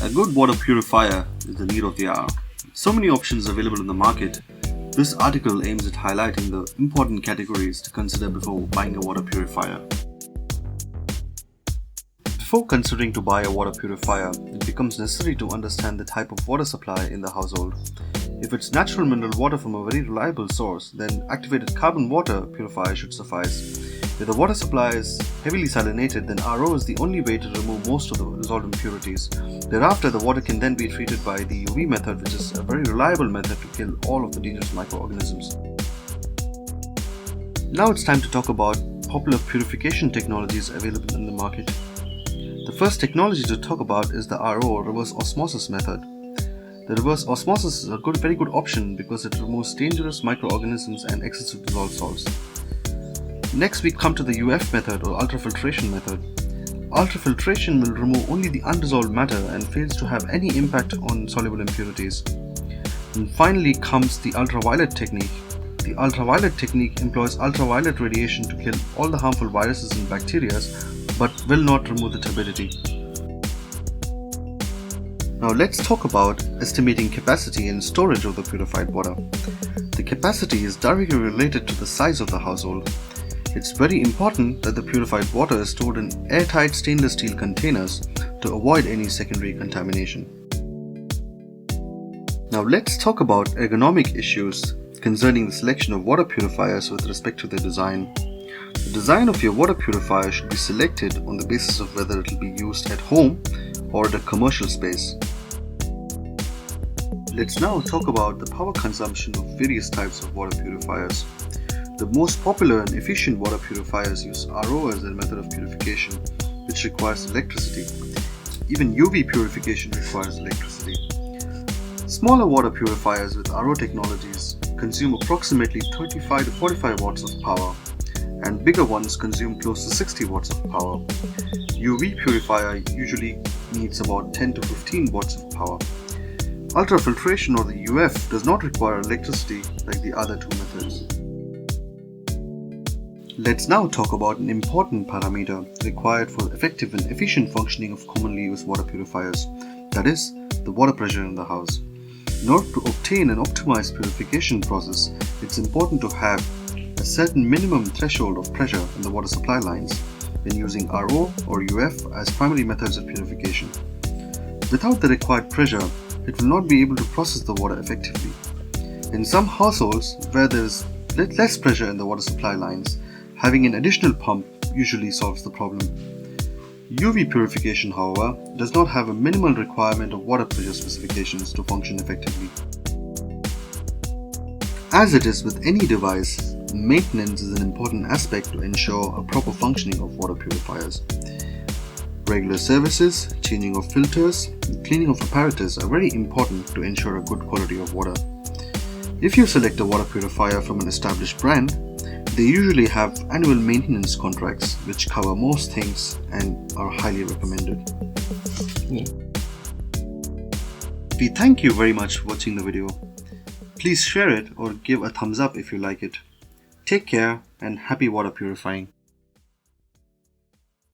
A good water purifier is the need of the hour. So many options available in the market. This article aims at highlighting the important categories to consider before buying a water purifier. Before considering to buy a water purifier, it becomes necessary to understand the type of water supply in the household. If it's natural mineral water from a very reliable source, then activated carbon water purifier should suffice. If the water supply is heavily salinated, then RO is the only way to remove most of the dissolved impurities. Thereafter, the water can then be treated by the UV method, which is a very reliable method to kill all of the dangerous microorganisms. Now it's time to talk about popular purification technologies available in the market. The first technology to talk about is the RO, or reverse osmosis method. The reverse osmosis is a very good option because it removes dangerous microorganisms and excessive dissolved salts. Next we come to the UF method, or ultrafiltration method. Ultrafiltration will remove only the undissolved matter and fails to have any impact on soluble impurities. And finally comes the ultraviolet technique. The ultraviolet technique employs ultraviolet radiation to kill all the harmful viruses and bacteria, but will not remove the turbidity. Now let's talk about estimating capacity and storage of the purified water. The capacity is directly related to the size of the household. It's very important that the purified water is stored in airtight stainless steel containers to avoid any secondary contamination. Now let's talk about ergonomic issues concerning the selection of water purifiers with respect to their design. The design of your water purifier should be selected on the basis of whether it will be used at home or at a commercial space. Let's now talk about the power consumption of various types of water purifiers. The most popular and efficient water purifiers use RO as their method of purification, which requires electricity. Even UV purification requires electricity. Smaller water purifiers with RO technologies consume approximately 35 to 45 watts of power, and bigger ones consume close to 60 watts of power. UV purifier usually needs about 10 to 15 watts of power. Ultrafiltration, or the UF, does not require electricity like the other two methods. Let's now talk about an important parameter required for effective and efficient functioning of commonly used water purifiers, that is, the water pressure in the house. In order to obtain an optimized purification process, it's important to have a certain minimum threshold of pressure in the water supply lines when using RO or UF as primary methods of purification. Without the required pressure, it will not be able to process the water effectively. In some households where there is less pressure in the water supply lines, having an additional pump usually solves the problem. UV purification, however, does not have a minimal requirement of water pressure specifications to function effectively. As it is with any device, maintenance is an important aspect to ensure a proper functioning of water purifiers. Regular services, changing of filters, and cleaning of apparatus are very important to ensure a good quality of water. If you select a water purifier from an established brand, they usually have annual maintenance contracts which cover most things and are highly recommended. We thank you very much for watching the video. Please share it or give a thumbs up if you like it. Take care and happy water purifying.